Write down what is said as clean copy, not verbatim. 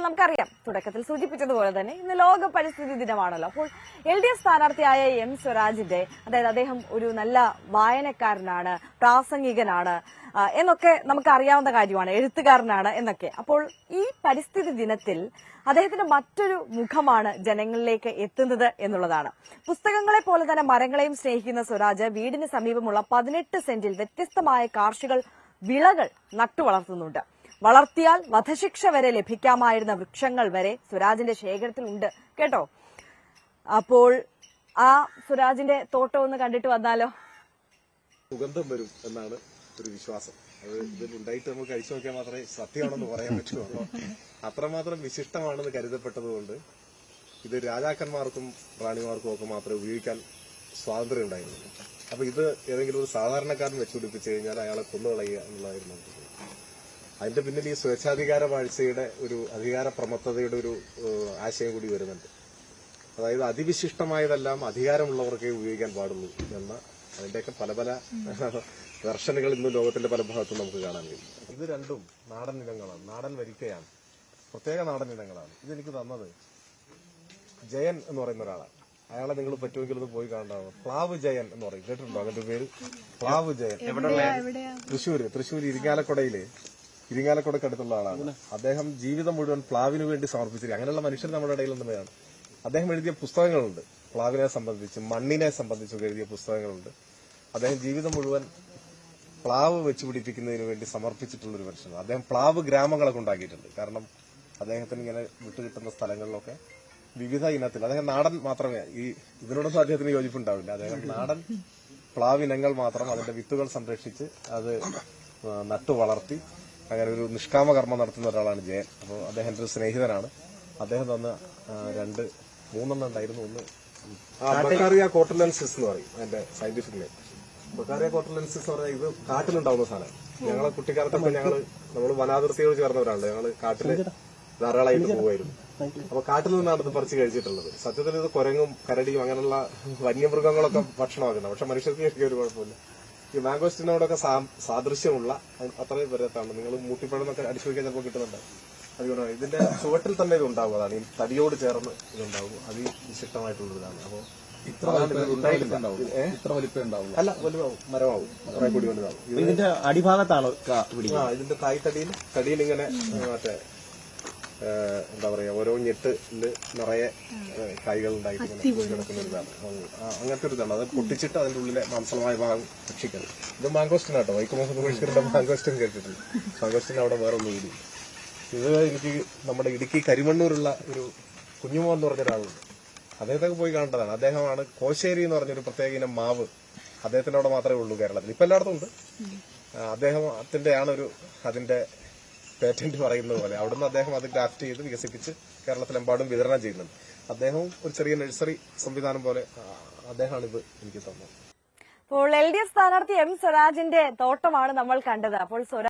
നമുക്കറിയാം, തുടക്കത്തിൽ സൂചിപ്പിച്ചതുപോലെ തന്നെ ഇന്ന് ലോക പരിസ്ഥിതി ദിനമാണല്ലോ. അപ്പോൾ LDF സ്ഥാനാർത്ഥിയായ M സ്വരാജിന്റെ, അതായത് അദ്ദേഹം ഒരു നല്ല വായനക്കാരനാണ്, പ്രാസംഗികനാണ് എന്നൊക്കെ നമുക്ക് അറിയാവുന്ന കാര്യമാണ്, എഴുത്തുകാരനാണ് എന്നൊക്കെ. അപ്പോൾ ഈ പരിസ്ഥിതി ദിനത്തിൽ അദ്ദേഹത്തിന്റെ മറ്റൊരു മുഖമാണ് ജനങ്ങളിലേക്ക് എത്തുന്നത് എന്നുള്ളതാണ്. പുസ്തകങ്ങളെ പോലെ തന്നെ മരങ്ങളെയും സ്നേഹിക്കുന്ന സ്വരാജ് വീടിന് സമീപമുള്ള 18 സെന്റിൽ വ്യത്യസ്തമായ കാർഷിക വിളകൾ നട്ടുവളർത്തുന്നുണ്ട്. വളർത്തിയാൽ വധശിക്ഷ വരെ ലഭിക്കാമായിരുന്ന വൃക്ഷങ്ങൾ വരെ സ്വരാജിന്റെ ശേഖരത്തിലുണ്ട് കേട്ടോ. അപ്പോൾ ആ സ്വരാജിന്റെ തോട്ടം ഒന്ന് കണ്ടിട്ട് വന്നാലോ? സുഗന്ധം വരും എന്നാണ് ഒരു വിശ്വാസം. അത് ഇതിലുണ്ടായിട്ട് നമുക്ക് കഴിച്ചു നോക്കിയാൽ മാത്രമേ സത്യമാണെന്ന് പറയാൻ പറ്റുള്ളൂ. അത്രമാത്രം വിശിഷ്ടമാണെന്ന് കരുതപ്പെട്ടതുകൊണ്ട് ഇത് രാജാക്കന്മാർക്കും റാണിമാർക്കും ഒക്കെ മാത്രമേ ഉപയോഗിക്കാൻ സ്വാതന്ത്ര്യം ഉണ്ടായിരുന്നു. അപ്പൊ ഇത് ഏതെങ്കിലും ഒരു സാധാരണക്കാരൻ വെച്ചുപിടിപ്പിച്ചു കഴിഞ്ഞാൽ അയാളെ കൊന്നുകളയുക എന്നുള്ളതായിരുന്നു. അതിന്റെ പിന്നിൽ ഈ സ്വേച്ഛാധികാര വാഴ്ചയുടെ ഒരു അധികാര പ്രമത്തതയുടെ ഒരു ആശയം കൂടി വരുന്നുണ്ട്. അതായത് അതിവിശിഷ്ടമായതെല്ലാം അധികാരമുള്ളവർക്കേ ഉപയോഗിക്കാൻ പാടുള്ളൂ എന്ന അതിന്റെയൊക്കെ പല പല വെർഷനുകൾ ഇന്ന് ലോകത്തിന്റെ പല ഭാഗത്തും നമുക്ക് കാണാൻ കഴിയും. ഇത് രണ്ടും നാടൻ ഇനങ്ങളാണ്, നാടൻ വരിക്കയാണ്, പ്രത്യേക നാടൻ ഇനങ്ങളാണ്. ഇതെനിക്ക് തന്നത് ജയൻ എന്ന് പറയുന്ന ഒരാളാണ്. അയാളെ നിങ്ങൾ പറ്റുമെങ്കിൽ ഒന്ന് പോയി കാണാം. പ്ലാവ് ജയൻ എന്ന് പറയും, കേട്ടിട്ടുണ്ടോ അങ്ങനത്തെ പേര്? പ്ലാവ് ജയൻ തൃശ്ശൂർ ഇരിങ്ങാലക്കുടക്കടുത്തുള്ള ആളാണ്. അദ്ദേഹം ജീവിതം മുഴുവൻ പ്ലാവിന് വേണ്ടി സമർപ്പിച്ചിരിക്കും. അങ്ങനെയുള്ള മനുഷ്യർ നമ്മുടെ ഇടയിലൊന്നും വേണം. അദ്ദേഹം എഴുതിയ പുസ്തകങ്ങളുണ്ട്, പ്ലാവിനെ സംബന്ധിച്ചും മണ്ണിനെ സംബന്ധിച്ചും എഴുതിയ പുസ്തകങ്ങളുണ്ട്. അദ്ദേഹം ജീവിതം മുഴുവൻ പ്ലാവ് വെച്ചുപിടിപ്പിക്കുന്നതിന് വേണ്ടി സമർപ്പിച്ചിട്ടുള്ള ഒരു മനുഷ്യനാണ്. അദ്ദേഹം പ്ലാവ് ഗ്രാമങ്ങളൊക്കെ ഉണ്ടാക്കിയിട്ടുണ്ട്. കാരണം അദ്ദേഹത്തിന് ഇങ്ങനെ വിട്ടുകിട്ടുന്ന സ്ഥലങ്ങളിലൊക്കെ വിവിധ ഇനത്തിൽ, അദ്ദേഹം നാടൻ മാത്രമേ, ഇതിനോടൊന്നും അദ്ദേഹത്തിന് യോജിപ്പുണ്ടാവില്ല. അദ്ദേഹം നാടൻ പ്ലാവിനങ്ങൾ മാത്രം അതിന്റെ വിത്തുകൾ സംരക്ഷിച്ച് അത് നട്ടു വളർത്തി അങ്ങനെ ഒരു നിഷ്കാമ കർമ്മം നടത്തുന്ന ഒരാളാണ് ജയൻ. അപ്പോൾ അദ്ദേഹത്തിന്റെ ഒരു സ്നേഹിതനാണ്. അദ്ദേഹം തന്ന മൂന്നെണ്ണം ഉണ്ടായിരുന്നു. ഒന്ന് ബക്കാറിയ കോട്ടലൻസിസ് എന്ന് പറയും അതിന്റെ സയന്റിഫിക് നെയിം. ബക്കാറിയ കോട്ടലൻസിസ് എന്ന് പറഞ്ഞാൽ ഇത് കാട്ടിലുണ്ടാവുന്ന സാധനം. ഞങ്ങളെ കുട്ടിക്കാലത്തൊക്കെ നമ്മൾ വനാതിർത്തിയോട് ചേർന്നവരാണല്ലോ. ഞങ്ങള് കാട്ടില് ധാരാളമായിട്ട് പോവായിരുന്നു. അപ്പൊ കാട്ടിൽ നിന്നാണ് ഇത് പറിച്ച് കഴിച്ചിട്ടുള്ളത്. സത്യത്തിൽ ഇത് കുരങ്ങും കരടിയും അങ്ങനെയുള്ള വന്യമൃഗങ്ങളൊക്കെ ഭക്ഷണമാക്കുന്നത്. പക്ഷെ മനുഷ്യർക്ക് കഴിക്കാൻ ഒരു കുഴപ്പമില്ല. ഈ മാംഗോസ്റ്റിനോടൊക്കെ സാദൃശ്യമുള്ള അത്രയും വരത്താണ്. നിങ്ങൾ മൂട്ടിപ്പഴം എന്നൊക്കെ അടിച്ചു വയ്ക്കാൻ ചിലപ്പോൾ കിട്ടുന്നുണ്ട്. അതുകൊണ്ടാണ് ഇതിന്റെ ചുവട്ടിൽ തന്നെ ഇത് ഉണ്ടാവും. അതാണ് ഈ തടിയോട് ചേർന്ന് ഇതുണ്ടാവും. അതിവിശിഷ്ടമായിട്ടുള്ളതാണ്. അപ്പൊ ഇത്ര വലിപ്പം ഉണ്ടാവും. അല്ല, വലുതാവും, മരമാവും, കുറെ കൂടി വലുതാവും. ഇതിന്റെ അടിഭാഗത്താണ് ഇതിന്റെ തടിയിൽ ഇങ്ങനെ മറ്റേ എന്താ പറയാ, ഓരോ ഞെട്ടില് നിറയെ കായ്കൾ ഉണ്ടായിട്ട് കിടക്കുന്ന ഒരിതാണ്. അങ്ങനത്തെ ഒരു ഇതാണ്. അത് പൊട്ടിച്ചിട്ട് അതിന്റെ ഉള്ളിലെ മാംസമായ ഭാഗം ഭക്ഷിക്കണം. ഇത് മാംഗോസ്റ്റിനാട്ടോ, വൈക്കം മുഹമ്മദ് ബഷീറിന്റെ മാംഗോസ്റ്റിൻ കേട്ടിട്ടുണ്ട്. മാംഗോസ്റ്റിൻ അവിടെ വേറെ ഒന്നും കൂടി. ഇത് എനിക്ക് നമ്മുടെ ഇടുക്കി കരിമണ്ണൂരുള്ള ഒരു കുഞ്ഞുമോൻ എന്ന് പറഞ്ഞ ഒരാളുണ്ട്. അദ്ദേഹത്തൊക്കെ പോയി കാണേണ്ടതാണ്. അദ്ദേഹമാണ് കോശേരി എന്ന് പറഞ്ഞൊരു പ്രത്യേക ഇനം മാവ്. അദ്ദേഹത്തിന്റെ അവിടെ മാത്രമേ ഉള്ളൂ കേരളത്തിൽ. ഇപ്പൊ എല്ലായിടത്തും ഉണ്ട്. അദ്ദേഹത്തിന്റെയാണ് അതിന്റെ പേറ്റന്റ് പറയുന്നത് പോലെ. അവിടുന്ന് അദ്ദേഹം അത് ഗ്രാഫ്റ്റ് ചെയ്ത് വികസിപ്പിച്ച് കേരളത്തിലെമ്പാടും വിതരണം ചെയ്യുന്നുണ്ട്. അദ്ദേഹവും ഒരു ചെറിയ നഴ്സറി സംവിധാനം പോലെ അദ്ദേഹമാണ് ഇത് എനിക്ക് തന്നത്. അപ്പോൾ LDF സ്ഥാനാർത്ഥി M സ്വരാജിന്റെ തോട്ടമാണ് നമ്മൾ കണ്ടത്. അപ്പോൾ